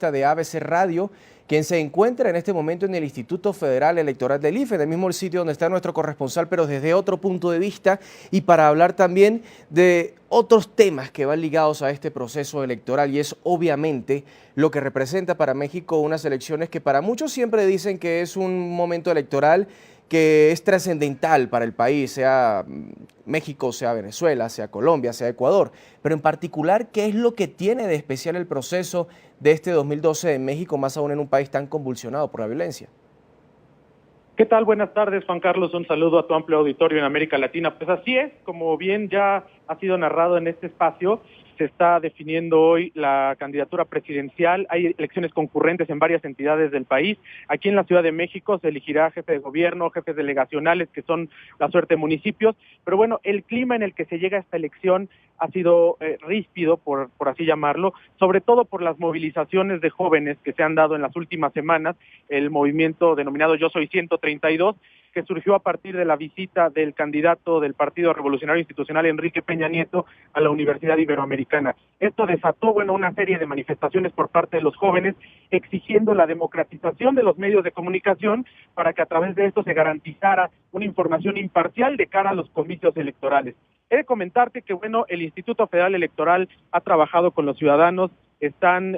de ABC Radio, quien se encuentra en este momento en el Instituto Federal Electoral del IFE, del mismo sitio donde está nuestro corresponsal, pero desde otro punto de vista, y para hablar también de otros temas que van ligados a este proceso electoral, y es obviamente lo que representa para México unas elecciones que para muchos siempre dicen que es un momento electoral que es trascendental para el país, sea México, sea Venezuela, sea Colombia, sea Ecuador, pero en particular, ¿qué es lo que tiene de especial el proceso de este 2012 en México, más aún en un país tan convulsionado por la violencia? ¿Qué tal? Buenas tardes, Juan Carlos. Un saludo a tu amplio auditorio en América Latina. Pues así es, como bien ya ha sido narrado en este espacio, se está definiendo hoy la candidatura presidencial. Hay elecciones concurrentes en varias entidades del país. Aquí en la Ciudad de México se elegirá jefe de gobierno, jefes delegacionales, que son la suerte de municipios. Pero bueno, el clima en el que se llega a esta elección ha sido ríspido, por así llamarlo, sobre todo por las movilizaciones de jóvenes que se han dado en las últimas semanas, el movimiento denominado Yo Soy 132, que surgió a partir de la visita del candidato del Partido Revolucionario Institucional, Enrique Peña Nieto, a la Universidad Iberoamericana. Esto desató, una serie de manifestaciones por parte de los jóvenes, exigiendo la democratización de los medios de comunicación para que a través de esto se garantizara una información imparcial de cara a los comicios electorales. He de comentarte que, el Instituto Federal Electoral ha trabajado con los ciudadanos, están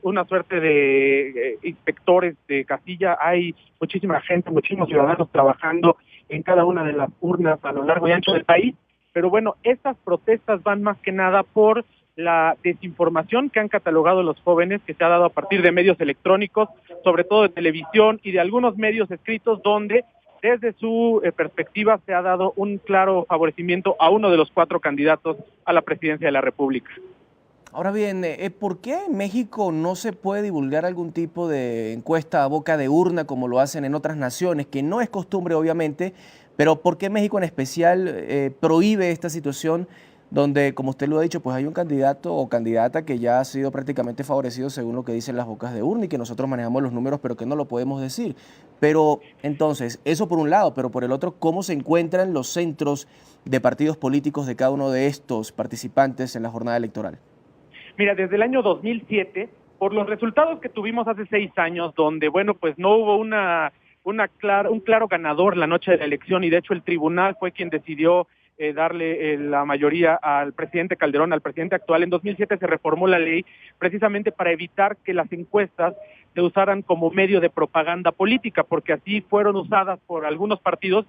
una suerte de inspectores de casilla, hay muchísima gente, muchísimos ciudadanos trabajando en cada una de las urnas a lo largo y ancho del país, pero estas protestas van más que nada por la desinformación que han catalogado los jóvenes, que se ha dado a partir de medios electrónicos, sobre todo de televisión y de algunos medios escritos, donde desde su perspectiva se ha dado un claro favorecimiento a uno de los 4 candidatos a la presidencia de la República. Ahora bien, ¿por qué en México no se puede divulgar algún tipo de encuesta a boca de urna como lo hacen en otras naciones, que no es costumbre obviamente, pero por qué México en especial prohíbe esta situación donde, como usted lo ha dicho, pues hay un candidato o candidata que ya ha sido prácticamente favorecido según lo que dicen las bocas de urna y que nosotros manejamos los números, pero que no lo podemos decir? Pero entonces, eso por un lado, pero por el otro, ¿cómo se encuentran los centros de partidos políticos de cada uno de estos participantes en la jornada electoral? Mira, desde el año 2007, por los resultados que tuvimos hace 6 años, donde, pues no hubo un claro ganador la noche de la elección, y de hecho el tribunal fue quien decidió darle la mayoría al presidente Calderón, al presidente actual. En 2007 se reformó la ley precisamente para evitar que las encuestas se usaran como medio de propaganda política, porque así fueron usadas por algunos partidos,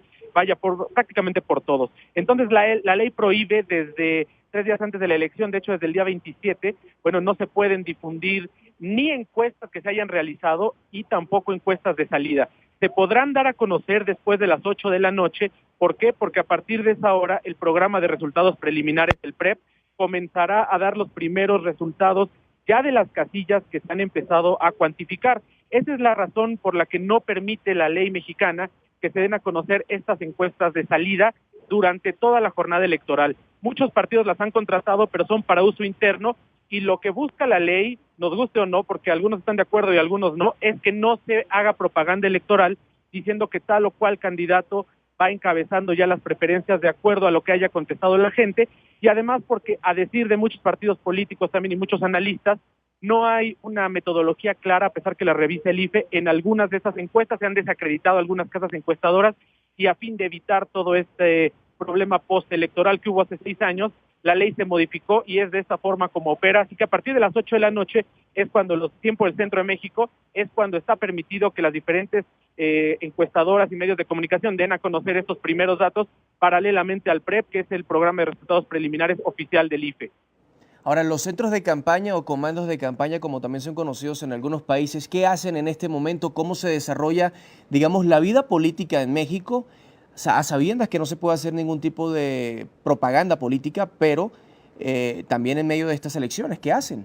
prácticamente por todos. Entonces la ley prohíbe desde 3 días antes de la elección, de hecho desde el día 27, no se pueden difundir ni encuestas que se hayan realizado y tampoco encuestas de salida. Se podrán dar a conocer después de las 8 de la noche. ¿Por qué? Porque a partir de esa hora el programa de resultados preliminares, el PREP, comenzará a dar los primeros resultados ya de las casillas que se han empezado a cuantificar. Esa es la razón por la que no permite la ley mexicana que se den a conocer estas encuestas de salida durante toda la jornada electoral. Muchos partidos las han contratado, pero son para uso interno, y lo que busca la ley, nos guste o no, porque algunos están de acuerdo y algunos no, es que no se haga propaganda electoral diciendo que tal o cual candidato va encabezando ya las preferencias de acuerdo a lo que haya contestado la gente, y además porque, a decir de muchos partidos políticos también y muchos analistas, no hay una metodología clara, a pesar que la revisa el IFE. En algunas de esas encuestas se han desacreditado algunas casas encuestadoras, y a fin de evitar todo este problema postelectoral que hubo hace 6 años, la ley se modificó y es de esta forma como opera. Así que a partir de las 8 de la noche es cuando los tiempos del centro de México, es cuando está permitido que las diferentes encuestadoras y medios de comunicación den a conocer estos primeros datos paralelamente al PREP, que es el programa de resultados preliminares oficial del IFE. Ahora, los centros de campaña o comandos de campaña, como también son conocidos en algunos países, ¿qué hacen en este momento? ¿Cómo se desarrolla, digamos, la vida política en México? A sabiendas que no se puede hacer ningún tipo de propaganda política, pero también en medio de estas elecciones, ¿qué hacen?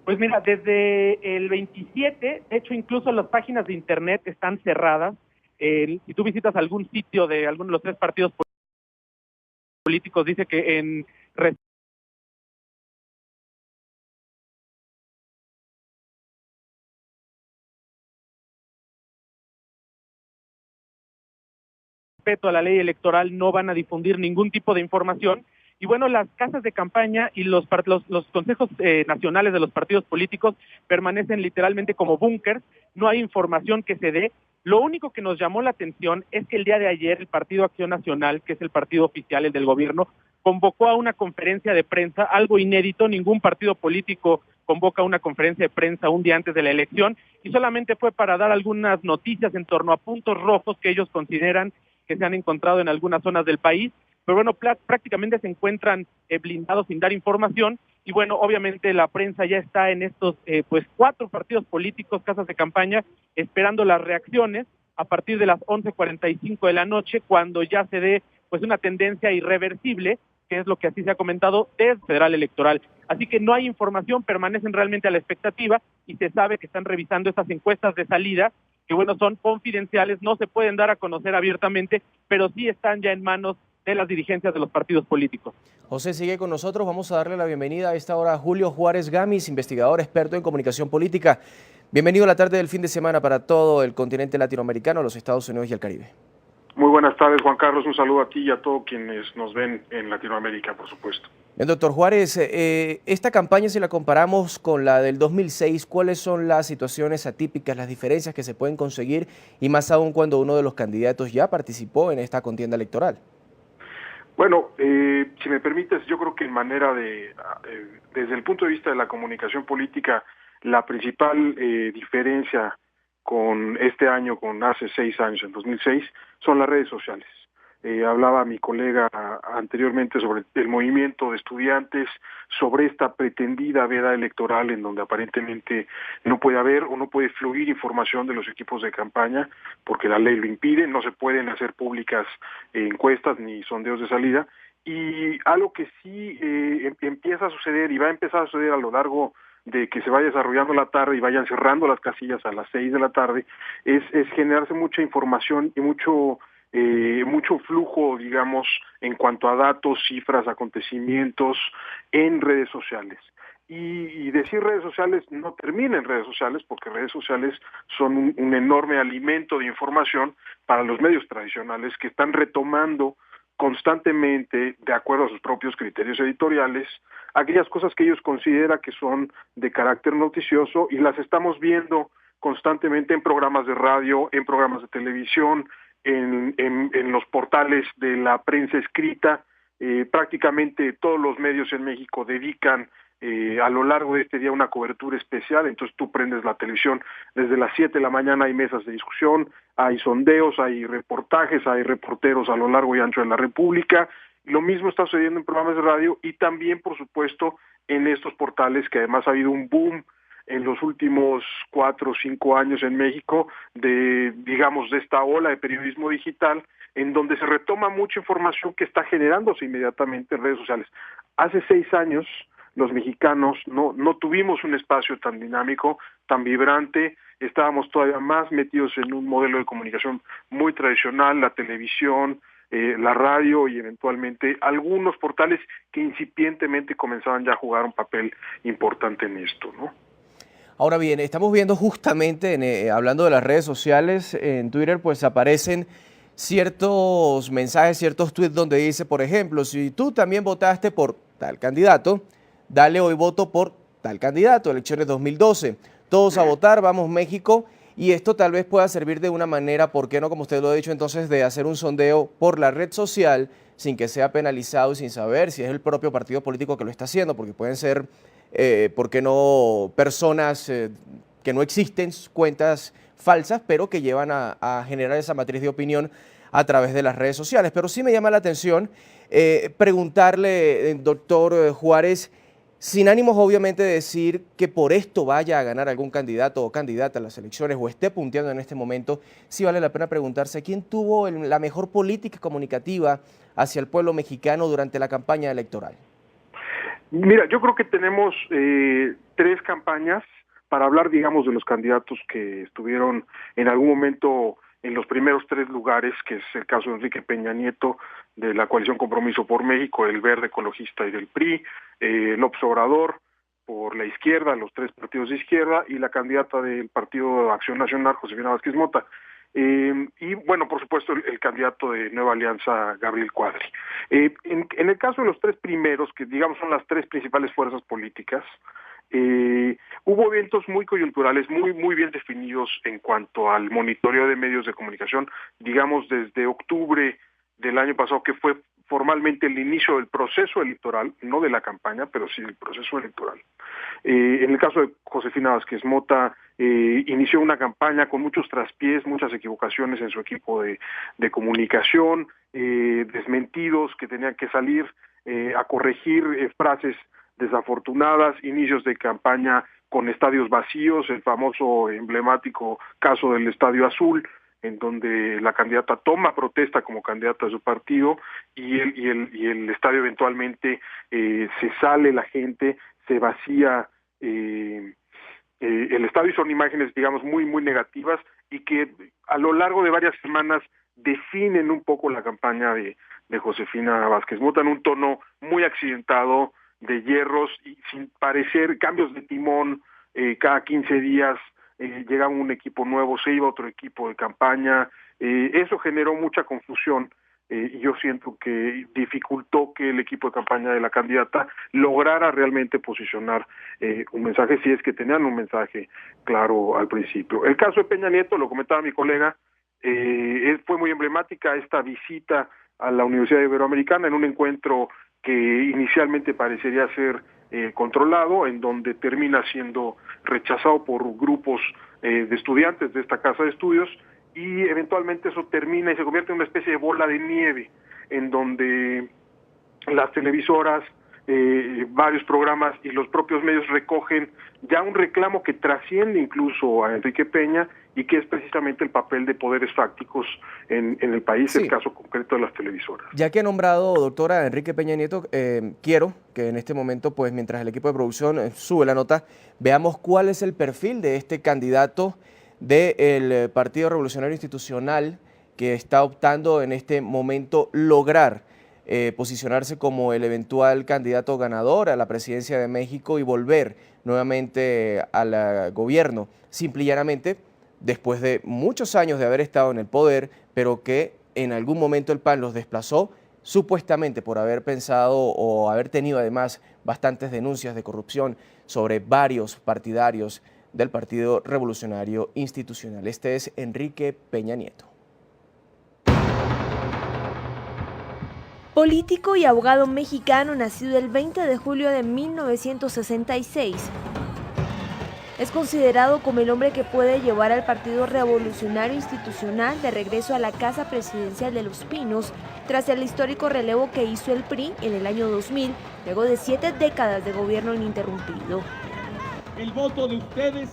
Pues mira, desde el 27, de hecho incluso las páginas de internet están cerradas. Si tú visitas algún sitio de alguno de los 3 partidos políticos, dice que en respeto a la ley electoral no van a difundir ningún tipo de información, Y bueno, las casas de campaña y los consejos nacionales de los partidos políticos permanecen literalmente como búnkers, no hay información que se dé. Lo único que nos llamó la atención es que el día de ayer el Partido Acción Nacional, que es el partido oficial, el del gobierno, convocó a una conferencia de prensa, algo inédito. Ningún partido político convoca una conferencia de prensa un día antes de la elección, y solamente fue para dar algunas noticias en torno a puntos rojos que ellos consideran que se han encontrado en algunas zonas del país, pero bueno, prácticamente se encuentran blindados sin dar información. Y bueno, obviamente la prensa ya está en estos 4 partidos políticos, casas de campaña, esperando las reacciones a partir de las 11:45 de la noche, cuando ya se dé pues una tendencia irreversible, que es lo que así se ha comentado desde Federal Electoral. Así que no hay información, permanecen realmente a la expectativa, y se sabe que están revisando estas encuestas de salida, que bueno, son confidenciales, no se pueden dar a conocer abiertamente, pero sí están ya en manos de las dirigencias de los partidos políticos. José sigue con nosotros, vamos a darle la bienvenida a esta hora a Julio Juárez Gamis, investigador experto en comunicación política. Bienvenido a la tarde del fin de semana para todo el continente latinoamericano, los Estados Unidos y el Caribe. Muy buenas tardes, Juan Carlos, un saludo a ti y a todos quienes nos ven en Latinoamérica, por supuesto. Bien, doctor Juárez, esta campaña, si la comparamos con la del 2006, ¿cuáles son las situaciones atípicas, las diferencias que se pueden conseguir, y más aún cuando uno de los candidatos ya participó en esta contienda electoral? Bueno, si me permites, yo creo que desde el punto de vista de la comunicación política, la principal diferencia con este año, con hace 6 años, en 2006, son las redes sociales. Hablaba mi colega anteriormente sobre el movimiento de estudiantes, sobre esta pretendida veda electoral en donde aparentemente no puede haber o no puede fluir información de los equipos de campaña porque la ley lo impide, no se pueden hacer públicas encuestas ni sondeos de salida. Y algo que sí empieza a suceder y va a empezar a suceder a lo largo de que se vaya desarrollando la tarde y vayan cerrando las casillas a las 6 de la tarde, es generarse mucha información y mucho flujo, digamos, en cuanto a datos, cifras, acontecimientos en redes sociales. Y decir redes sociales no termina en redes sociales, porque redes sociales son un enorme alimento de información para los medios tradicionales que están retomando constantemente, de acuerdo a sus propios criterios editoriales, aquellas cosas que ellos consideran que son de carácter noticioso, y las estamos viendo constantemente en programas de radio, en programas de televisión, en los portales de la prensa escrita. Prácticamente todos los medios en México dedican a lo largo de este día una cobertura especial. Entonces tú prendes la televisión, desde las 7 de la mañana hay mesas de discusión, hay sondeos, hay reportajes, hay reporteros a lo largo y ancho de la República. Lo mismo está sucediendo en programas de radio y también, por supuesto, en estos portales, que además ha habido un boom en los últimos 4 o 5 años en México de esta ola de periodismo digital, en donde se retoma mucha información que está generándose inmediatamente en redes sociales. Hace 6 años los mexicanos no tuvimos un espacio tan dinámico, tan vibrante, estábamos todavía más metidos en un modelo de comunicación muy tradicional, la televisión, la radio y eventualmente algunos portales que incipientemente comenzaban ya a jugar un papel importante en esto, ¿no? Ahora bien, estamos viendo justamente, hablando de las redes sociales, en Twitter pues aparecen ciertos mensajes, ciertos tweets donde dice, por ejemplo, si tú también votaste por tal candidato, dale hoy voto por tal candidato, elecciones 2012. Todos a votar, vamos México, y esto tal vez pueda servir de una manera, ¿por qué no? Como usted lo ha dicho entonces, de hacer un sondeo por la red social sin que sea penalizado y sin saber si es el propio partido político que lo está haciendo, porque pueden ser, ¿por qué no?, personas que no existen, cuentas falsas, pero que llevan a generar esa matriz de opinión a través de las redes sociales. Pero sí me llama la atención preguntarle, doctor Juárez, sin ánimos obviamente de decir que por esto vaya a ganar algún candidato o candidata a las elecciones o esté punteando en este momento, sí vale la pena preguntarse quién tuvo la mejor política comunicativa hacia el pueblo mexicano durante la campaña electoral. Mira, yo creo que tenemos 3 campañas para hablar, digamos, de los candidatos que estuvieron en algún momento en los primeros 3 lugares, que es el caso de Enrique Peña Nieto, de la coalición Compromiso por México, el Verde Ecologista y del PRI, López Obrador por la izquierda, los 3 partidos de izquierda, y la candidata del Partido Acción Nacional, Josefina Vázquez Mota. y bueno, por supuesto, el candidato de Nueva Alianza, Gabriel Cuadri. En el caso de los tres primeros, que digamos son las tres principales fuerzas políticas, hubo eventos muy coyunturales, muy bien definidos en cuanto al monitoreo de medios de comunicación, digamos desde octubre del año pasado, que fue formalmente el inicio del proceso electoral, no de la campaña, pero sí del proceso electoral. En el caso de Josefina Vázquez Mota, inició una campaña con muchos traspiés, muchas equivocaciones en su equipo de comunicación, desmentidos que tenían que salir a corregir frases desafortunadas, inicios de campaña con estadios vacíos, el famoso emblemático caso del Estadio Azul, en donde la candidata toma protesta como candidata de su partido y el estadio eventualmente se sale la gente, se vacía el estadio, y son imágenes, digamos, muy negativas y que a lo largo de varias semanas definen un poco la campaña de Josefina Vázquez Mota en un tono muy accidentado, de hierros y sin parecer, cambios de timón cada 15 días. Llegaba un equipo nuevo, se iba otro equipo de campaña, eso generó mucha confusión y yo siento que dificultó que el equipo de campaña de la candidata lograra realmente posicionar un mensaje, si es que tenían un mensaje claro al principio. El caso de Peña Nieto, lo comentaba mi colega, fue muy emblemática esta visita a la Universidad Iberoamericana en un encuentro que inicialmente parecería ser controlado, en donde termina siendo rechazado por grupos de estudiantes de esta casa de estudios, y eventualmente eso termina y se convierte en una especie de bola de nieve, en donde las televisoras, varios programas y los propios medios recogen ya un reclamo que trasciende incluso a Enrique Peña y que es precisamente el papel de poderes fácticos en el país, sí. El caso concreto de las televisoras. Ya que ha nombrado, doctora, Enrique Peña Nieto, quiero que en este momento, pues mientras el equipo de producción sube la nota, veamos cuál es el perfil de este candidato del Partido Revolucionario Institucional que está optando en este momento lograr posicionarse como el eventual candidato ganador a la presidencia de México y volver nuevamente al gobierno, simple y llanamente después de muchos años de haber estado en el poder, pero que en algún momento el PAN los desplazó, supuestamente por haber pensado o haber tenido además bastantes denuncias de corrupción sobre varios partidarios del Partido Revolucionario Institucional. Este es Enrique Peña Nieto. Político y abogado mexicano nacido el 20 de julio de 1966. Es considerado como el hombre que puede llevar al Partido Revolucionario Institucional de regreso a la Casa Presidencial de Los Pinos tras el histórico relevo que hizo el PRI en el año 2000, luego de 7 décadas de gobierno ininterrumpido. El voto de ustedes.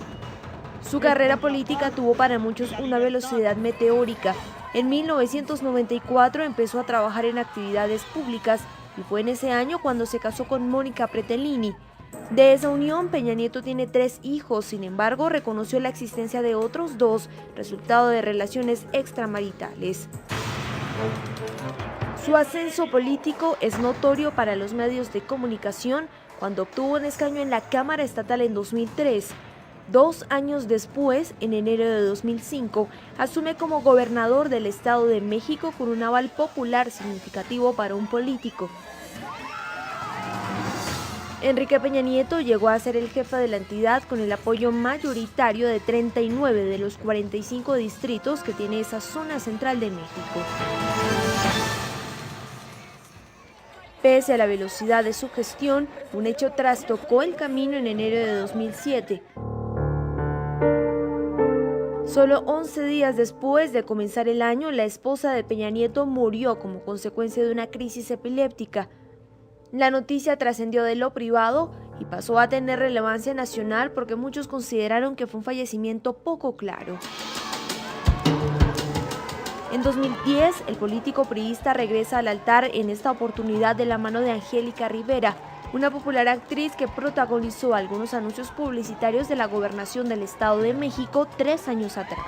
Su carrera política tuvo para muchos una velocidad meteórica. En 1994 empezó a trabajar en actividades públicas y fue en ese año cuando se casó con Mónica Pretelini. De esa unión, Peña Nieto tiene 3 hijos, sin embargo, reconoció la existencia de otros 2, resultado de relaciones extramaritales. Su ascenso político es notorio para los medios de comunicación cuando obtuvo un escaño en la Cámara Estatal en 2003. 2 años después, en enero de 2005, asume como gobernador del Estado de México con un aval popular significativo para un político. Enrique Peña Nieto llegó a ser el jefe de la entidad con el apoyo mayoritario de 39 de los 45 distritos que tiene esa zona central de México. Pese a la velocidad de su gestión, un hecho trastocó el camino en enero de 2007. Solo 11 días después de comenzar el año, la esposa de Peña Nieto murió como consecuencia de una crisis epiléptica. La noticia trascendió de lo privado y pasó a tener relevancia nacional porque muchos consideraron que fue un fallecimiento poco claro. En 2010, el político priista regresa al altar, en esta oportunidad de la mano de Angélica Rivera, una popular actriz que protagonizó algunos anuncios publicitarios de la gobernación del Estado de México 3 años atrás.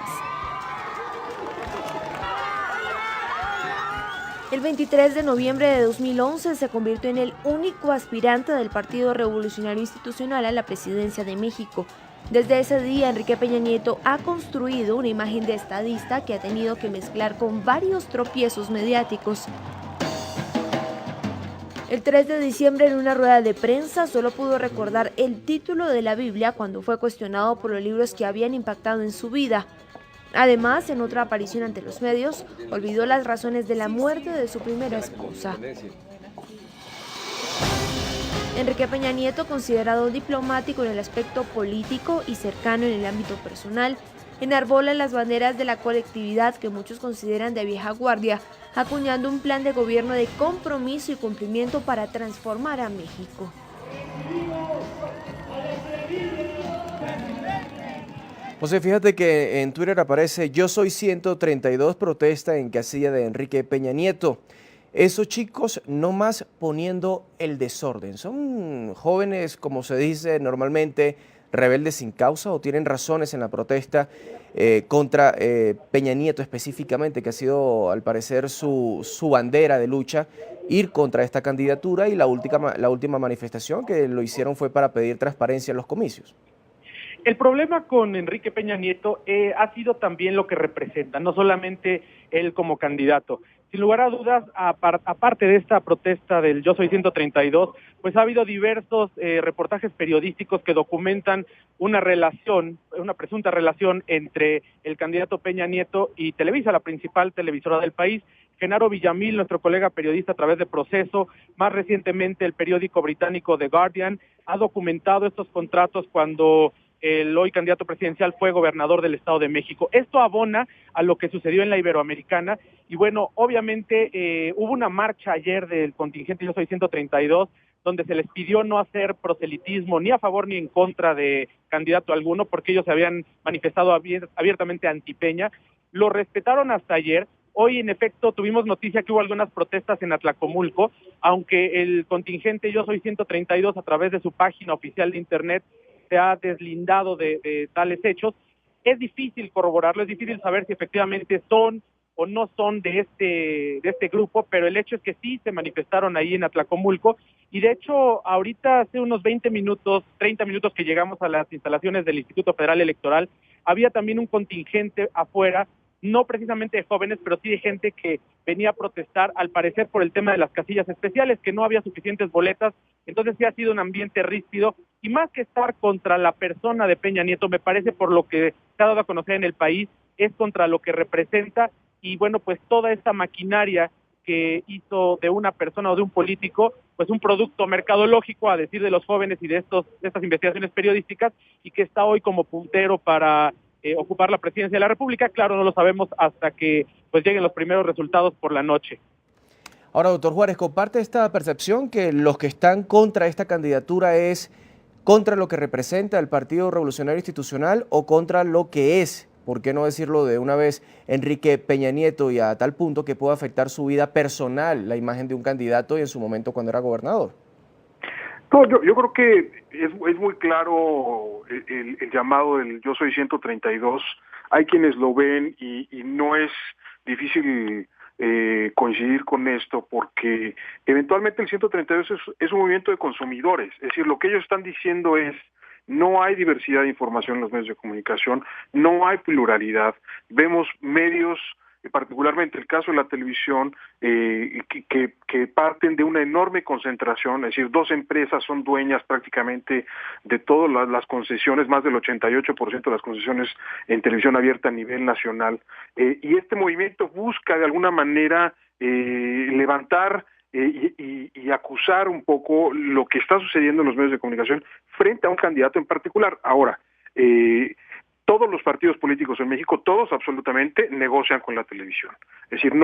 El 23 de noviembre de 2011 se convirtió en el único aspirante del Partido Revolucionario Institucional a la presidencia de México. Desde ese día, Enrique Peña Nieto ha construido una imagen de estadista que ha tenido que mezclar con varios tropiezos mediáticos. El 3 de diciembre, en una rueda de prensa, solo pudo recordar el título de la Biblia cuando fue cuestionado por los libros que habían impactado en su vida. Además, en otra aparición ante los medios, olvidó las razones de la muerte de su primera esposa. Enrique Peña Nieto, considerado diplomático en el aspecto político y cercano en el ámbito personal, enarbola las banderas de la colectividad que muchos consideran de vieja guardia, acuñando un plan de gobierno de compromiso y cumplimiento para transformar a México. José, fíjate que en Twitter aparece "Yo soy 132 protesta en casilla de Enrique Peña Nieto". Esos chicos no más poniendo el desorden. Son jóvenes, como se dice normalmente, rebeldes sin causa o tienen razones en la protesta contra Peña Nieto específicamente, que ha sido al parecer su bandera de lucha, ir contra esta candidatura, y la última manifestación que lo hicieron fue para pedir transparencia en los comicios. El problema con Enrique Peña Nieto ha sido también lo que representa, no solamente él como candidato. Sin lugar a dudas, aparte de esta protesta del Yo Soy 132, pues ha habido diversos reportajes periodísticos que documentan una presunta relación entre el candidato Peña Nieto y Televisa, la principal televisora del país. Genaro Villamil, nuestro colega periodista a través de Proceso, más recientemente el periódico británico The Guardian, ha documentado estos contratos cuando el hoy candidato presidencial fue gobernador del Estado de México. Esto abona a lo que sucedió en la Iberoamericana, y bueno, obviamente hubo una marcha ayer del contingente Yo Soy 132, donde se les pidió no hacer proselitismo ni a favor ni en contra de candidato alguno, porque ellos se habían manifestado abiertamente anti-Peña. Lo respetaron hasta ayer. Hoy, en efecto, tuvimos noticia que hubo algunas protestas en Atlacomulco, aunque el contingente Yo Soy 132, a través de su página oficial de internet, se ha deslindado de tales hechos. Es difícil corroborarlo, es difícil saber si efectivamente son o no son de este grupo, pero el hecho es que sí se manifestaron ahí en Atlacomulco, y de hecho ahorita hace unos 30 minutos que llegamos a las instalaciones del Instituto Federal Electoral, había también un contingente afuera, no precisamente de jóvenes, pero sí de gente que venía a protestar, al parecer por el tema de las casillas especiales, que no había suficientes boletas. Entonces sí ha sido un ambiente ríspido, y más que estar contra la persona de Peña Nieto, me parece, por lo que se ha dado a conocer en el país, es contra lo que representa, y bueno, pues toda esta maquinaria que hizo de una persona o de un político, pues un producto mercadológico, a decir de los jóvenes y de estas investigaciones periodísticas, y que está hoy como puntero para ocupar la presidencia de la República. Claro, no lo sabemos hasta que pues lleguen los primeros resultados por la noche. Ahora, doctor Juárez, ¿comparte esta percepción que los que están contra esta candidatura es contra lo que representa el Partido Revolucionario Institucional o contra lo que es, por qué no decirlo de una vez, Enrique Peña Nieto, y a tal punto que pueda afectar su vida personal, la imagen de un candidato y en su momento cuando era gobernador? No, yo creo que es muy claro el llamado del Yo Soy 132. Hay quienes lo ven y no es difícil coincidir con esto, porque eventualmente el 132 es un movimiento de consumidores. Es decir, lo que ellos están diciendo es: no hay diversidad de información en los medios de comunicación, no hay pluralidad. Vemos medios, particularmente el caso de la televisión, que parten de una enorme concentración, es decir, dos empresas son dueñas prácticamente de todas las concesiones, más del 88% de las concesiones en televisión abierta a nivel nacional, y este movimiento busca de alguna manera levantar y acusar un poco lo que está sucediendo en los medios de comunicación frente a un candidato en particular. Ahora, todos los partidos políticos en México, todos absolutamente, negocian con la televisión. Es decir,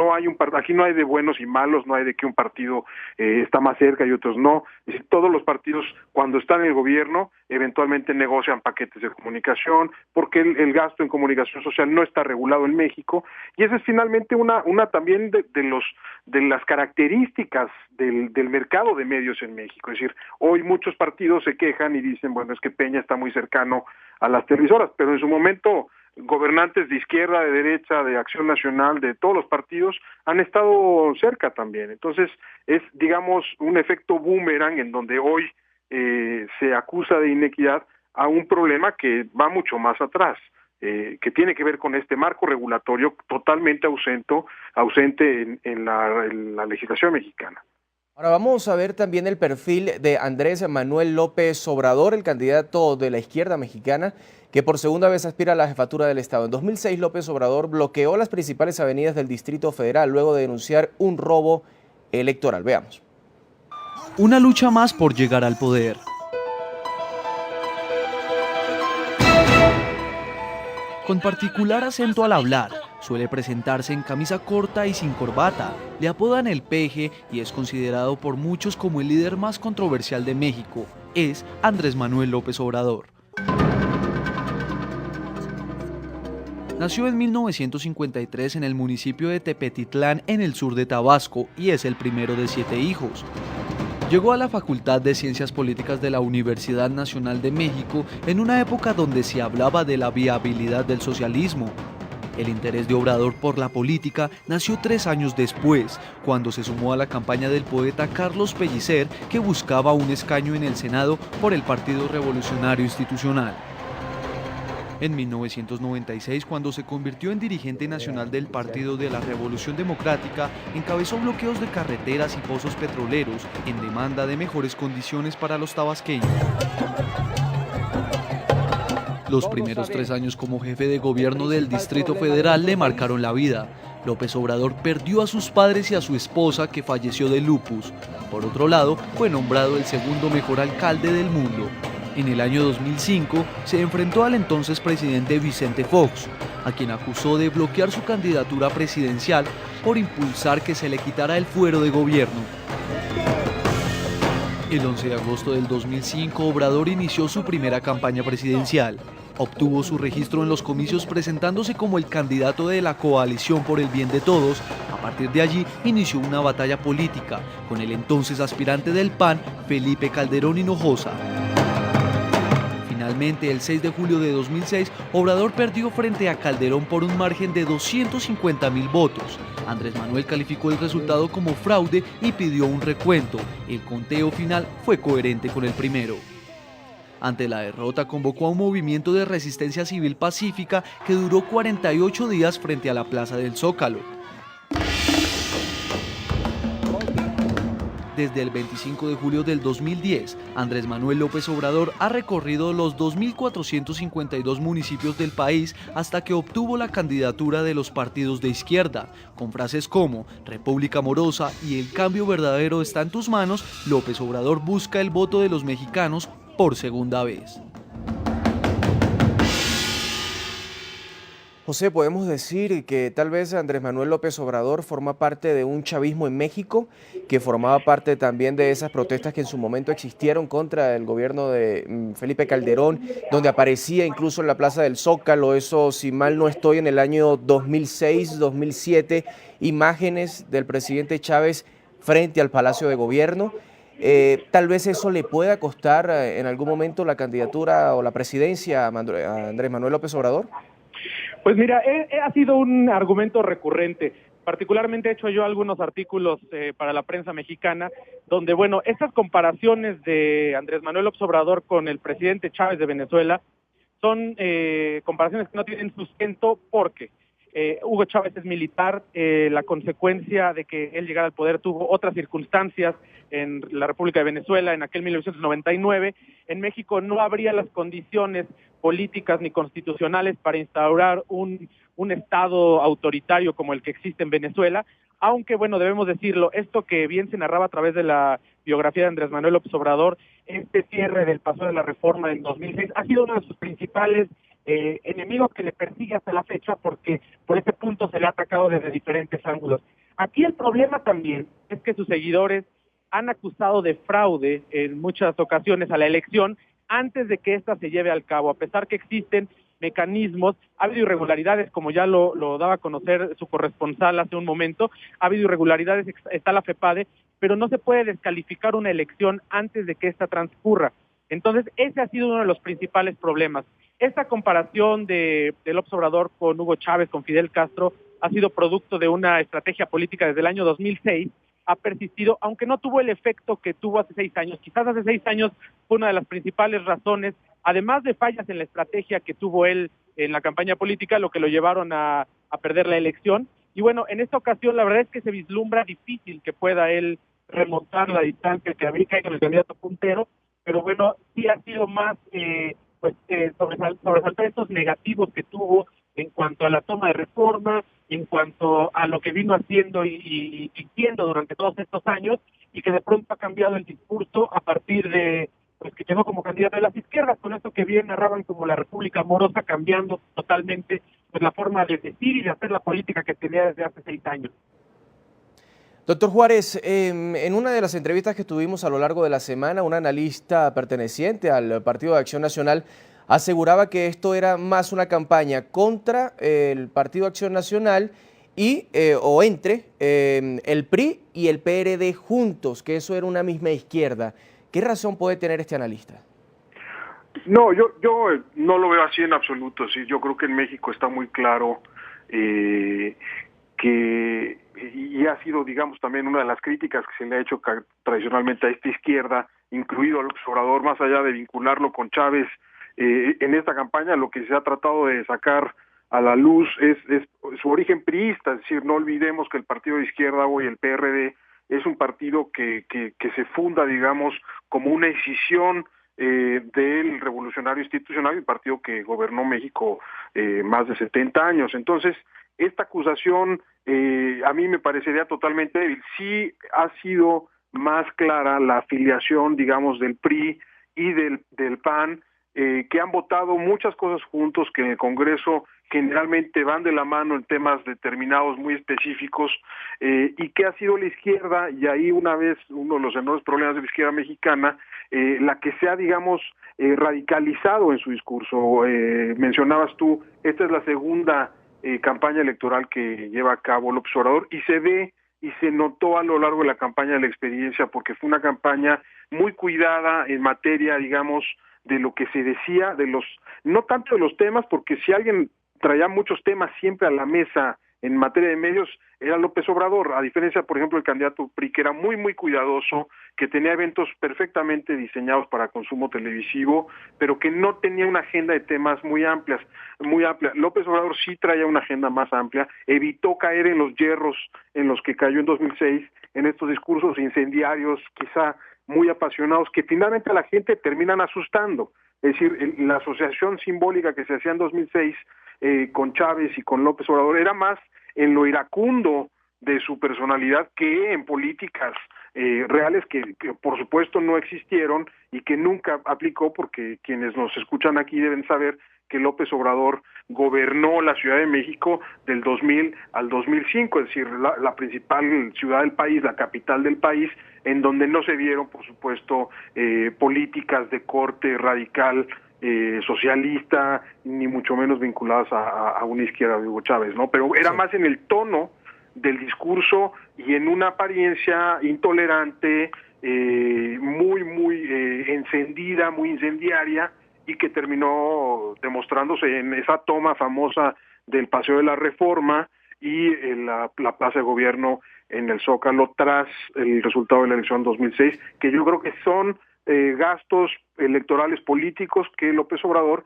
aquí no hay de buenos y malos, no hay de que un partido está más cerca y otros no. Es decir, todos los partidos, cuando están en el gobierno, eventualmente negocian paquetes de comunicación, porque el gasto en comunicación social no está regulado en México, y esa es finalmente una también de las características del mercado de medios en México. Es decir, hoy muchos partidos se quejan y dicen, bueno, es que Peña está muy cercano a las televisoras, pero en su momento gobernantes de izquierda, de derecha, de Acción Nacional, de todos los partidos han estado cerca también. Entonces es, digamos, un efecto boomerang en donde hoy se acusa de inequidad a un problema que va mucho más atrás, que tiene que ver con este marco regulatorio totalmente ausente en la legislación mexicana. Ahora vamos a ver también el perfil de Andrés Manuel López Obrador, el candidato de la izquierda mexicana, que por segunda vez aspira a la jefatura del Estado. En 2006, López Obrador bloqueó las principales avenidas del Distrito Federal luego de denunciar un robo electoral. Veamos. Una lucha más por llegar al poder. Con particular acento al hablar, suele presentarse en camisa corta y sin corbata. Le apodan el Peje y es considerado por muchos como el líder más controversial de México. Es Andrés Manuel López Obrador. Nació en 1953 en el municipio de Tepetitlán, en el sur de Tabasco, y es el primero de 7 hijos. Llegó a la Facultad de Ciencias Políticas de la Universidad Nacional de México en una época donde se hablaba de la viabilidad del socialismo. El interés de Obrador por la política nació 3 años después, cuando se sumó a la campaña del poeta Carlos Pellicer, que buscaba un escaño en el Senado por el Partido Revolucionario Institucional. En 1996, cuando se convirtió en dirigente nacional del Partido de la Revolución Democrática, encabezó bloqueos de carreteras y pozos petroleros en demanda de mejores condiciones para los tabasqueños. Los primeros 3 años como jefe de gobierno del Distrito Federal le marcaron la vida. López Obrador perdió a sus padres y a su esposa, que falleció de lupus. Por otro lado, fue nombrado el segundo mejor alcalde del mundo. En el año 2005 se enfrentó al entonces presidente Vicente Fox, a quien acusó de bloquear su candidatura presidencial por impulsar que se le quitara el fuero de gobierno. El 11 de agosto del 2005, Obrador inició su primera campaña presidencial. Obtuvo su registro en los comicios presentándose como el candidato de la Coalición por el Bien de Todos. A partir de allí inició una batalla política con el entonces aspirante del PAN, Felipe Calderón Hinojosa. Finalmente, el 6 de julio de 2006, Obrador perdió frente a Calderón por un margen de 250,000 votos. Andrés Manuel calificó el resultado como fraude y pidió un recuento. El conteo final fue coherente con el primero. Ante la derrota, convocó a un movimiento de resistencia civil pacífica que duró 48 días frente a la Plaza del Zócalo. Desde el 25 de julio del 2010, Andrés Manuel López Obrador ha recorrido los 2.452 municipios del país hasta que obtuvo la candidatura de los partidos de izquierda. Con frases como "República Amorosa" y "El cambio verdadero está en tus manos", López Obrador busca el voto de los mexicanos por segunda vez. José, podemos decir que tal vez Andrés Manuel López Obrador forma parte de un chavismo en México, que formaba parte también de esas protestas que en su momento existieron contra el gobierno de Felipe Calderón, donde aparecía incluso en la Plaza del Zócalo, eso, si mal no estoy, en el año 2006, 2007, imágenes del presidente Chávez frente al Palacio de Gobierno. Tal vez eso le pueda costar en algún momento la candidatura o la presidencia a Andrés Manuel López Obrador. Pues mira, ha sido un argumento recurrente. Particularmente he hecho yo algunos artículos para la prensa mexicana, donde, bueno, estas comparaciones de Andrés Manuel López Obrador con el presidente Chávez de Venezuela son comparaciones que no tienen sustento porque Hugo Chávez es militar, la consecuencia de que él llegara al poder tuvo otras circunstancias en la República de Venezuela en aquel 1999. En México no habría las condiciones políticas ni constitucionales para instaurar un estado autoritario como el que existe en Venezuela, aunque, bueno, debemos decirlo, esto que bien se narraba a través de la biografía de Andrés Manuel López Obrador, este cierre del paso de la reforma en 2006, ha sido uno de sus principales enemigos que le persigue hasta la fecha, porque por ese punto se le ha atacado desde diferentes ángulos. Aquí el problema también es que sus seguidores han acusado de fraude en muchas ocasiones a la elección antes de que ésta se lleve al cabo, a pesar que existen mecanismos. Ha habido irregularidades, como ya lo daba a conocer su corresponsal hace un momento, ha habido irregularidades, está la FEPADE, pero no se puede descalificar una elección antes de que ésta transcurra. Entonces, ese ha sido uno de los principales problemas. Esta comparación de López Obrador con Hugo Chávez, con Fidel Castro, ha sido producto de una estrategia política desde el año 2006, ha persistido, aunque no tuvo el efecto que tuvo hace 6 años. Quizás hace 6 años fue una de las principales razones además de fallas en la estrategia que tuvo él en la campaña política, lo que lo llevaron a perder la elección. Y bueno, en esta ocasión la verdad es que se vislumbra difícil que pueda él remontar la distancia que había caído en el candidato puntero, pero bueno, sí ha sido más sobresaltar estos negativos que tuvo en cuanto a la toma de reforma, en cuanto a lo que vino haciendo y diciendo durante todos estos años, y que de pronto ha cambiado el discurso a partir de que llegó como candidato de las izquierdas, con esto que bien narraban como la República Amorosa, cambiando totalmente la forma de decir y de hacer la política que tenía desde hace 6 años. Doctor Juárez, en una de las entrevistas que tuvimos a lo largo de la semana, un analista perteneciente al Partido de Acción Nacional aseguraba que esto era más una campaña contra el Partido de Acción Nacional o entre el PRI y el PRD juntos, que eso era una misma izquierda. ¿Qué razón puede tener este analista? No, yo no lo veo así en absoluto. Sí, yo creo que en México está muy claro que, y ha sido, digamos, también una de las críticas que se le ha hecho tradicionalmente a esta izquierda, incluido al Obrador, más allá de vincularlo con Chávez, en esta campaña lo que se ha tratado de sacar a la luz es su origen priista, es decir, no olvidemos que el partido de izquierda hoy, el PRD, es un partido que se funda, digamos, como una escisión del revolucionario institucional, el partido que gobernó México más de 70 años. Entonces, esta acusación a mí me parecería totalmente débil. Sí ha sido más clara la afiliación, digamos, del PRI y del PAN, que han votado muchas cosas juntos, que en el Congreso generalmente van de la mano en temas determinados muy específicos, y que ha sido la izquierda, y ahí una vez uno de los enormes problemas de la izquierda mexicana, la que se ha, digamos, radicalizado en su discurso. Mencionabas tú, esta es la segunda campaña electoral que lleva a cabo López Obrador, y se ve y se notó a lo largo de la campaña de la experiencia, porque fue una campaña muy cuidada en materia, digamos, de lo que se decía, no tanto de los temas, porque si alguien traía muchos temas siempre a la mesa en materia de medios, era López Obrador, a diferencia, por ejemplo, del candidato PRI, que era muy, muy cuidadoso, que tenía eventos perfectamente diseñados para consumo televisivo, pero que no tenía una agenda de temas muy amplia. López Obrador sí traía una agenda más amplia, evitó caer en los yerros en los que cayó en 2006, en estos discursos incendiarios, quizá muy apasionados, que finalmente a la gente terminan asustando. Es decir, la asociación simbólica que se hacía en 2006 con Chávez y con López Obrador era más en lo iracundo de su personalidad que en políticas reales que por supuesto no existieron y que nunca aplicó, porque quienes nos escuchan aquí deben saber que López Obrador gobernó la Ciudad de México del 2000 al 2005, es decir, la principal ciudad del país, la capital del país, en donde no se vieron, por supuesto, políticas de corte radical, socialista, ni mucho menos vinculadas a una izquierda de Hugo Chávez, ¿no? Pero era más en el tono del discurso y en una apariencia intolerante, muy encendida, muy incendiaria, y que terminó demostrándose en esa toma famosa del Paseo de la Reforma y en la Plaza de Gobierno en el Zócalo tras el resultado de la elección 2006, que yo creo que son gastos electorales políticos que López Obrador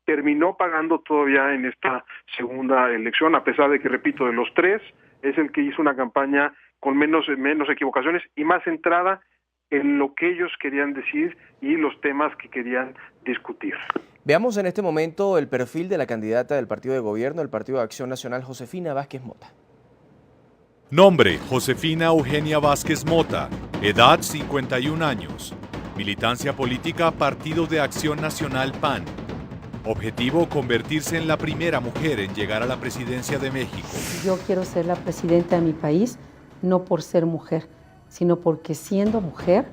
terminó pagando todavía en esta segunda elección, a pesar de que, repito, de los tres, es el que hizo una campaña con menos equivocaciones y más centrada en lo que ellos querían decir y los temas que querían discutir. Veamos en este momento el perfil de la candidata del partido de gobierno, el Partido de Acción Nacional, Josefina Vázquez Mota. Nombre: Josefina Eugenia Vázquez Mota. Edad: 51 años. Militancia política: Partido de Acción Nacional PAN. Objetivo: convertirse en la primera mujer en llegar a la presidencia de México. Yo quiero ser la presidenta de mi país, no por ser mujer, sino porque siendo mujer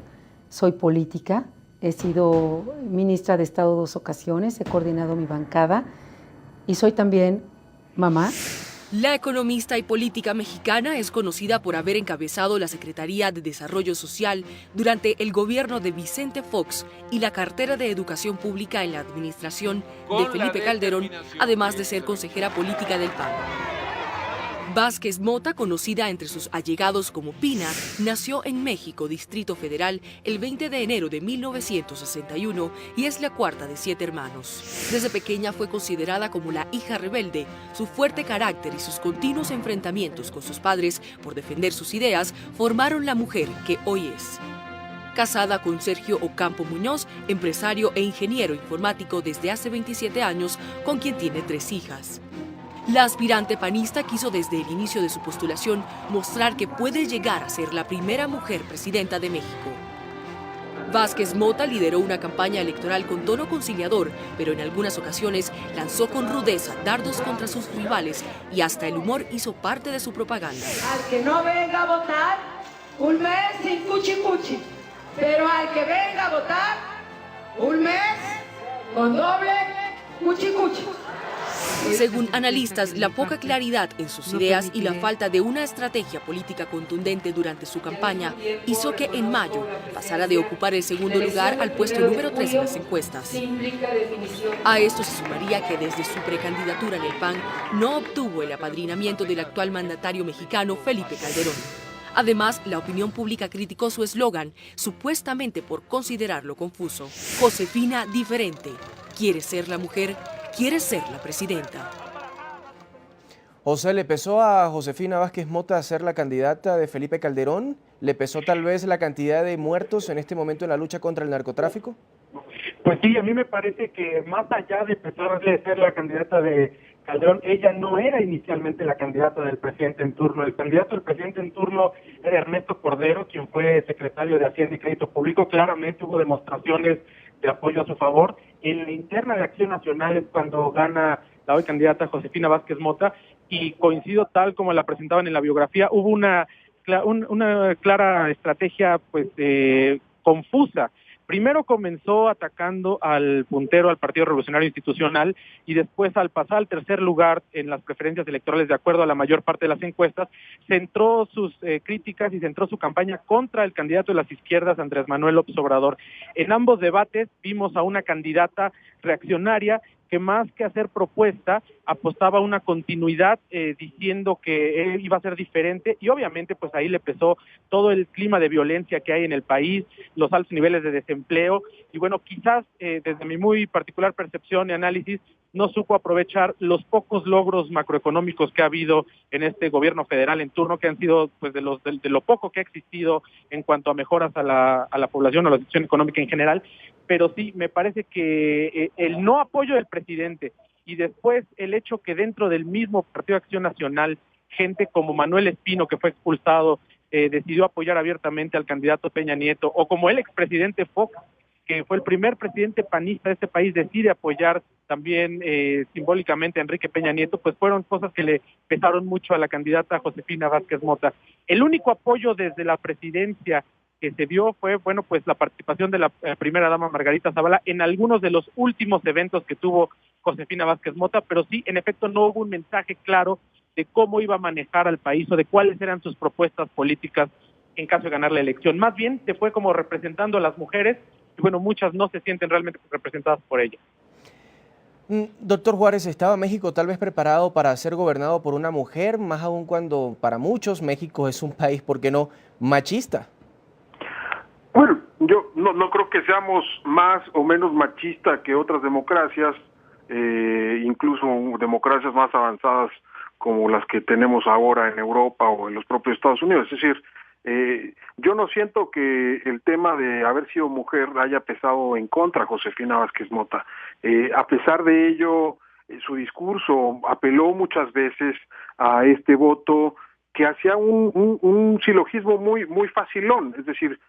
soy política. He sido ministra de Estado 2 ocasiones, he coordinado mi bancada y soy también mamá. La economista y política mexicana es conocida por haber encabezado la Secretaría de Desarrollo Social durante el gobierno de Vicente Fox y la cartera de Educación Pública en la administración de Felipe Calderón, además de ser consejera política del PAN. Vázquez Mota, conocida entre sus allegados como Pina, nació en México, Distrito Federal, el 20 de enero de 1961 y es la cuarta de 7 hermanos. Desde pequeña fue considerada como la hija rebelde. Su fuerte carácter y sus continuos enfrentamientos con sus padres por defender sus ideas formaron la mujer que hoy es. Casada con Sergio Ocampo Muñoz, empresario e ingeniero informático desde hace 27 años, con quien tiene 3 hijas. La aspirante panista quiso desde el inicio de su postulación mostrar que puede llegar a ser la primera mujer presidenta de México. Vázquez Mota lideró una campaña electoral con tono conciliador, pero en algunas ocasiones lanzó con rudeza dardos contra sus rivales y hasta el humor hizo parte de su propaganda. Al que no venga a votar, un mes sin cuchi-cuchi, pero al que venga a votar, un mes con doble cuchi-cuchi. Según analistas, la poca claridad en sus ideas y la falta de una estrategia política contundente durante su campaña hizo que en mayo pasara de ocupar el segundo lugar al puesto número 3 en las encuestas. A esto se sumaría que desde su precandidatura en el PAN no obtuvo el apadrinamiento del actual mandatario mexicano Felipe Calderón. Además, la opinión pública criticó su eslogan, supuestamente por considerarlo confuso. Josefina diferente. ¿Quiere ser la mujer? ¿Quiere ser la presidenta? José, ¿le pesó a Josefina Vázquez Mota ser la candidata de Felipe Calderón? ¿Le pesó tal vez la cantidad de muertos en este momento en la lucha contra el narcotráfico? Pues sí, a mí me parece que más allá de pesarle ser la candidata de Calderón, ella no era inicialmente la candidata del presidente en turno. El candidato del presidente en turno era Ernesto Cordero, quien fue secretario de Hacienda y Crédito Público. Claramente hubo demostraciones de apoyo a su favor. En la interna de Acción Nacional es cuando gana la hoy candidata Josefina Vázquez Mota, y coincido tal como la presentaban en la biografía, hubo una clara estrategia pues confusa. Primero comenzó atacando al puntero, al Partido Revolucionario Institucional, y después, al pasar al tercer lugar en las preferencias electorales de acuerdo a la mayor parte de las encuestas, centró sus críticas y centró su campaña contra el candidato de las izquierdas, Andrés Manuel López Obrador. En ambos debates vimos a una candidata reaccionaria que, más que hacer propuesta, apostaba a una continuidad diciendo que iba a ser diferente, y obviamente pues ahí le pesó todo el clima de violencia que hay en el país, los altos niveles de desempleo, y bueno, quizás desde mi muy particular percepción y análisis no supo aprovechar los pocos logros macroeconómicos que ha habido en este gobierno federal en turno, que han sido pues de lo poco que ha existido en cuanto a mejoras a la población, a la situación económica en general. Pero sí, me parece que el no apoyo del presidente y después el hecho que dentro del mismo Partido de Acción Nacional, gente como Manuel Espino, que fue expulsado, decidió apoyar abiertamente al candidato Peña Nieto, o como el expresidente Fox, que fue el primer presidente panista de este país, decide apoyar también simbólicamente a Enrique Peña Nieto, pues fueron cosas que le pesaron mucho a la candidata Josefina Vázquez Mota. El único apoyo desde la presidencia que se dio fue, bueno, pues la participación de la primera dama Margarita Zavala en algunos de los últimos eventos que tuvo Josefina Vázquez Mota, pero sí, en efecto, no hubo un mensaje claro de cómo iba a manejar al país o de cuáles eran sus propuestas políticas en caso de ganar la elección. Más bien se fue como representando a las mujeres, y bueno, muchas no se sienten realmente representadas por ella. Doctor Juárez, ¿estaba México tal vez preparado para ser gobernado por una mujer, más aún cuando para muchos México es un país, ¿por qué no, machista? Bueno, yo no creo que seamos más o menos machistas que otras democracias, incluso democracias más avanzadas como las que tenemos ahora en Europa o en los propios Estados Unidos. Es decir, yo no siento que el tema de haber sido mujer haya pesado en contra de Josefina Vázquez Mota. A pesar de ello, su discurso apeló muchas veces a este voto que hacía un silogismo muy facilón, es decir,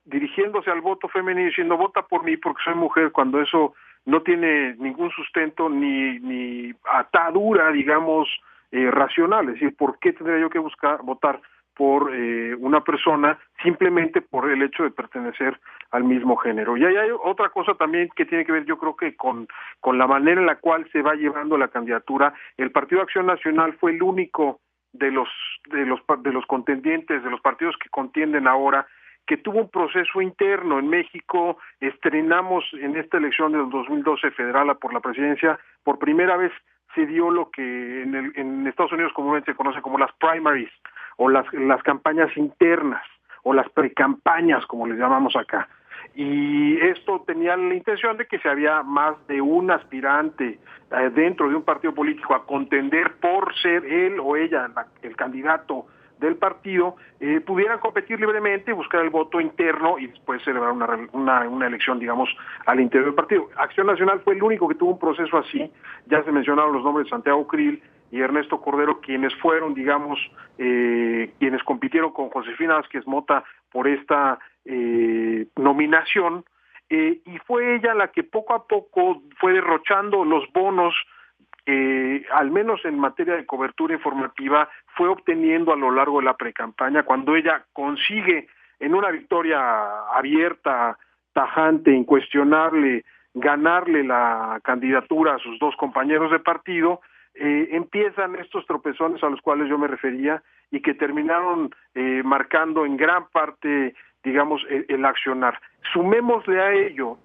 dirigiéndose al voto femenino diciendo vota por mí porque soy mujer, cuando eso no tiene ningún sustento ni atadura, digamos, racional. Es decir, ¿por qué tendría yo que votar por una persona simplemente por el hecho de pertenecer al mismo género? Y ahí hay otra cosa también que tiene que ver, yo creo que con la manera en la cual se va llevando la candidatura. El Partido de Acción Nacional fue el único de los contendientes, de los partidos que contienden ahora, que tuvo un proceso interno. En México estrenamos en esta elección del 2012 federal por la presidencia, por primera vez se dio lo que en Estados Unidos comúnmente se conoce como las primaries, o las campañas internas, o las precampañas, como les llamamos acá. Y esto tenía la intención de que si había más de un aspirante dentro de un partido político a contender por ser él o ella el candidato del partido, pudieran competir libremente, buscar el voto interno y después celebrar una elección, digamos, al interior del partido. Acción Nacional fue el único que tuvo un proceso así. Ya se mencionaron los nombres de Santiago Krill y Ernesto Cordero, quienes fueron, digamos, quienes compitieron con Josefina Vázquez Mota por esta nominación, y fue ella la que poco a poco fue derrochando los bonos, al menos en materia de cobertura informativa, fue obteniendo a lo largo de la precampaña, cuando ella consigue, en una victoria abierta, tajante, incuestionable, ganarle la candidatura a sus dos compañeros de partido. Empiezan estos tropezones a los cuales yo me refería y que terminaron marcando en gran parte, digamos, el accionar. Sumémosle a ello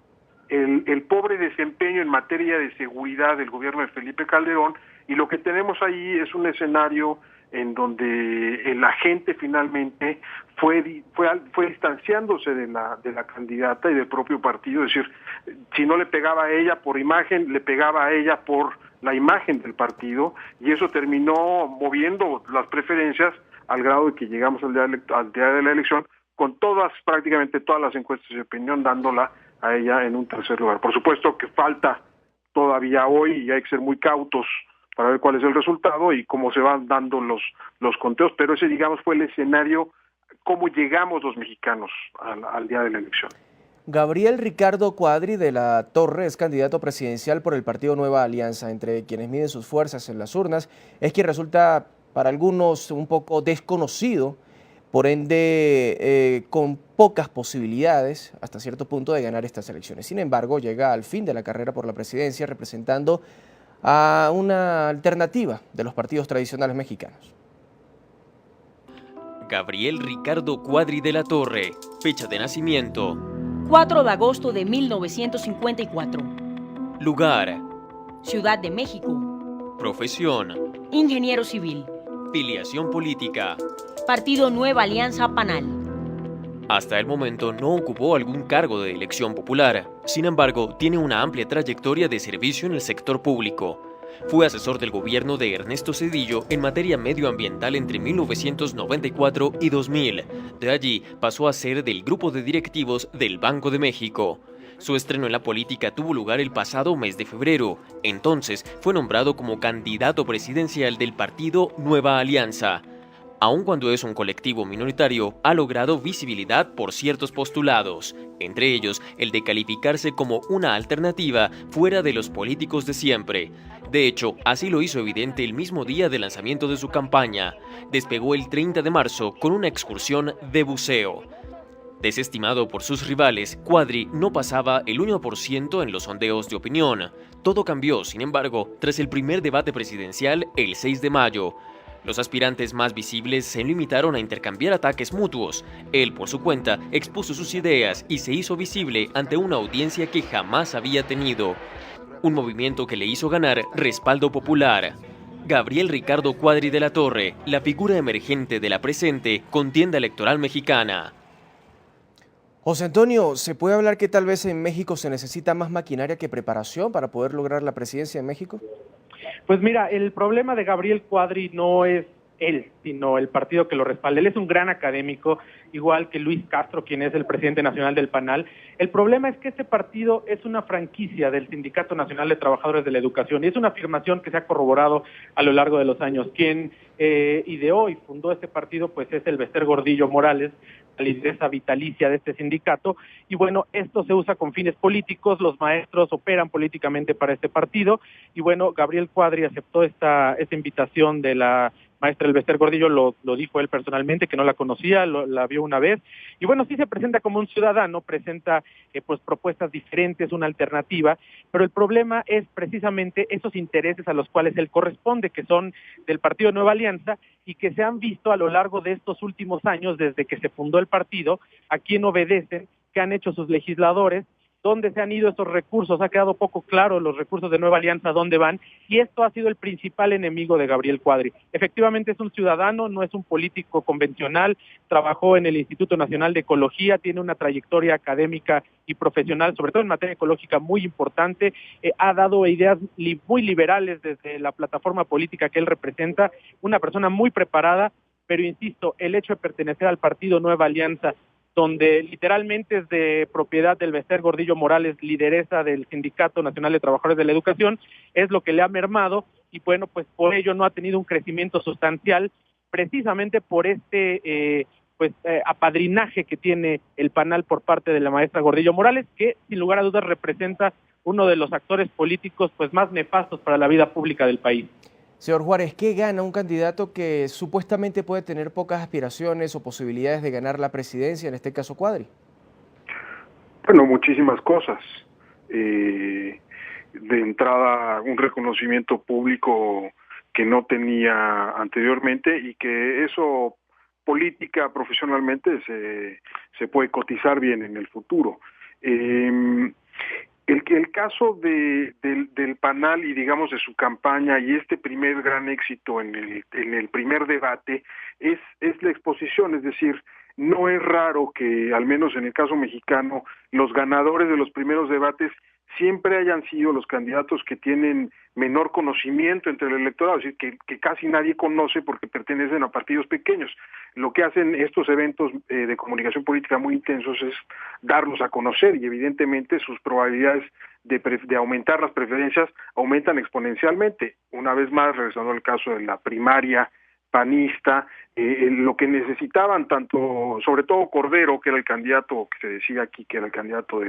el pobre desempeño en materia de seguridad del gobierno de Felipe Calderón, y lo que tenemos ahí es un escenario en donde la gente finalmente fue distanciándose de la candidata y del propio partido. Es decir, si no le pegaba a ella por imagen, le pegaba a ella por la imagen del partido, y eso terminó moviendo las preferencias al grado de que llegamos al día de la elección con prácticamente todas las encuestas de opinión dándola a ella en un tercer lugar. Por supuesto que falta todavía hoy y hay que ser muy cautos para ver cuál es el resultado y cómo se van dando los conteos, pero ese, digamos, fue el escenario, cómo llegamos los mexicanos al día de la elección. Gabriel Ricardo Cuadri de la Torre es candidato presidencial por el partido Nueva Alianza. Entre quienes miden sus fuerzas en las urnas, es quien resulta para algunos un poco desconocido, por ende con pocas posibilidades hasta cierto punto de ganar estas elecciones. Sin embargo, llega al fin de la carrera por la presidencia representando a una alternativa de los partidos tradicionales mexicanos. Gabriel Ricardo Cuadri de la Torre, fecha de nacimiento 4 de agosto de 1954. Lugar: Ciudad de México. Profesión: Ingeniero civil. Filiación política: Partido Nueva Alianza Panal. Hasta el momento no ocupó algún cargo de elección popular. Sin embargo, tiene una amplia trayectoria de servicio en el sector público. Fue asesor del gobierno de Ernesto Zedillo en materia medioambiental entre 1994 y 2000. De allí pasó a ser del grupo de directivos del Banco de México. Su estreno en la política tuvo lugar el pasado mes de febrero. Entonces fue nombrado como candidato presidencial del partido Nueva Alianza. Aun cuando es un colectivo minoritario, ha logrado visibilidad por ciertos postulados, entre ellos el de calificarse como una alternativa fuera de los políticos de siempre. De hecho, así lo hizo evidente el mismo día del lanzamiento de su campaña. Despegó el 30 de marzo con una excursión de buceo. Desestimado por sus rivales, Cuadri no pasaba el 1% en los sondeos de opinión. Todo cambió, sin embargo, tras el primer debate presidencial el 6 de mayo. Los aspirantes más visibles se limitaron a intercambiar ataques mutuos. Él, por su cuenta, expuso sus ideas y se hizo visible ante una audiencia que jamás había tenido. Un movimiento que le hizo ganar respaldo popular. Gabriel Ricardo Cuadri de la Torre, la figura emergente de la presente contienda electoral mexicana. José Antonio, ¿se puede hablar que tal vez en México se necesita más maquinaria que preparación para poder lograr la presidencia en México? Pues mira, el problema de Gabriel Cuadri no es él, sino el partido que lo respalda. Él es un gran académico, igual que Luis Castro, quien es el presidente nacional del PANAL. El problema es que este partido es una franquicia del Sindicato Nacional de Trabajadores de la Educación, y es una afirmación que se ha corroborado a lo largo de los años. Quien ideó y fundó este partido, pues es el Bester Gordillo Morales, la lideresa vitalicia de este sindicato, y bueno, esto se usa con fines políticos, los maestros operan políticamente para este partido, y bueno, Gabriel Cuadri aceptó esta invitación de la maestra Elbester Gordillo, lo dijo él personalmente, que no la conocía, la vio una vez, y bueno, sí se presenta como un ciudadano, presenta pues propuestas diferentes, una alternativa, pero el problema es precisamente esos intereses a los cuales él corresponde, que son del Partido Nueva Alianza, y que se han visto a lo largo de estos últimos años, desde que se fundó el partido, a quién obedecen, qué han hecho sus legisladores, dónde se han ido esos recursos, ha quedado poco claro los recursos de Nueva Alianza, dónde van, y esto ha sido el principal enemigo de Gabriel Cuadri. Efectivamente es un ciudadano, no es un político convencional, trabajó en el Instituto Nacional de Ecología, tiene una trayectoria académica y profesional, sobre todo en materia ecológica, muy importante, ha dado ideas muy liberales desde la plataforma política que él representa, una persona muy preparada, pero insisto, el hecho de pertenecer al partido Nueva Alianza, donde literalmente es de propiedad del Bester Gordillo Morales, lideresa del Sindicato Nacional de Trabajadores de la Educación, es lo que le ha mermado, y bueno, pues por ello no ha tenido un crecimiento sustancial, precisamente por este apadrinaje que tiene el PANAL por parte de la maestra Gordillo Morales, que sin lugar a dudas representa uno de los actores políticos pues más nefastos para la vida pública del país. Señor Juárez, ¿qué gana un candidato que supuestamente puede tener pocas aspiraciones o posibilidades de ganar la presidencia, en este caso Cuadri? Bueno, muchísimas cosas. De entrada, un reconocimiento público que no tenía anteriormente y que eso política, profesionalmente, se puede cotizar bien en el futuro. El caso del PANAL y digamos de su campaña y este primer gran éxito en el primer debate es la exposición, es decir, no es raro que al menos en el caso mexicano los ganadores de los primeros debates siempre hayan sido los candidatos que tienen menor conocimiento entre el electorado, es decir, que casi nadie conoce porque pertenecen a partidos pequeños. Lo que hacen estos eventos de comunicación política muy intensos es darlos a conocer y evidentemente sus probabilidades de aumentar las preferencias aumentan exponencialmente. Una vez más, regresando al caso de la primaria panista, lo que necesitaban tanto, sobre todo Cordero, que era el candidato que se decía aquí que era el candidato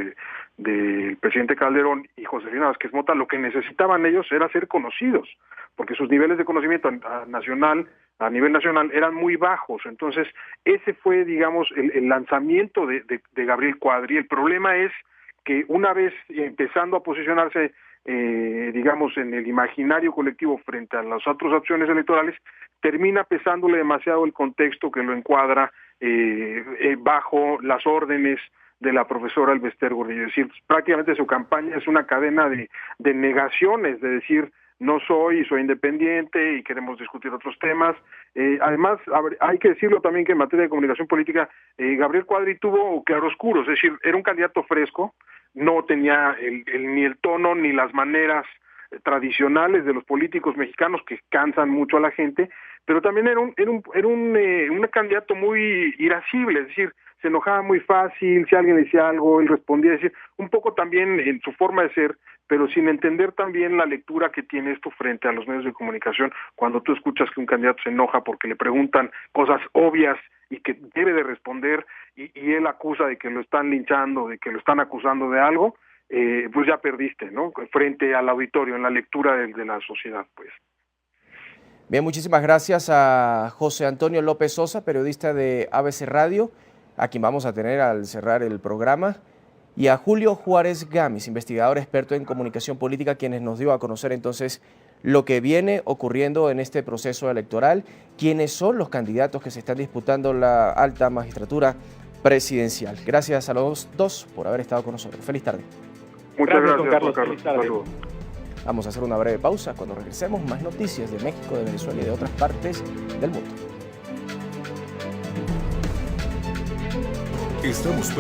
del presidente Calderón, y Josefina Vázquez Mota, lo que necesitaban ellos era ser conocidos, porque sus niveles de conocimiento a nivel nacional eran muy bajos. Entonces ese fue, digamos, el lanzamiento de Gabriel Cuadri. El problema es que una vez empezando a posicionarse digamos, en el imaginario colectivo frente a las otras opciones electorales, termina pesándole demasiado el contexto que lo encuadra bajo las órdenes de la profesora Elbester Gordillo. Es decir, prácticamente su campaña es una cadena de negaciones, de decir, no soy independiente y queremos discutir otros temas. Además, hay que decirlo también que en materia de comunicación política, Gabriel Cuadri tuvo claroscuros, es decir, era un candidato fresco, no tenía ni el tono ni las maneras tradicionales de los políticos mexicanos que cansan mucho a la gente, pero también era un candidato muy irascible, es decir, se enojaba muy fácil, si alguien decía algo, él respondía, es decir, un poco también en su forma de ser, pero sin entender también la lectura que tiene esto frente a los medios de comunicación, cuando tú escuchas que un candidato se enoja porque le preguntan cosas obvias y que debe de responder, y él acusa de que lo están linchando, de que lo están acusando de algo, pues ya perdiste, ¿no? Frente al auditorio, en la lectura de la sociedad, pues. Bien, muchísimas gracias a José Antonio López Sosa, periodista de ABC Radio, a quien vamos a tener al cerrar el programa, y a Julio Juárez Gamis, investigador experto en comunicación política, quienes nos dio a conocer entonces lo que viene ocurriendo en este proceso electoral, quiénes son los candidatos que se están disputando la alta magistratura presidencial. Gracias a los dos por haber estado con nosotros. Feliz tarde. Muchas gracias, Carlos. Feliz tarde. Vamos a hacer una breve pausa. Cuando regresemos, más noticias de México, de Venezuela y de otras partes del mundo. Estamos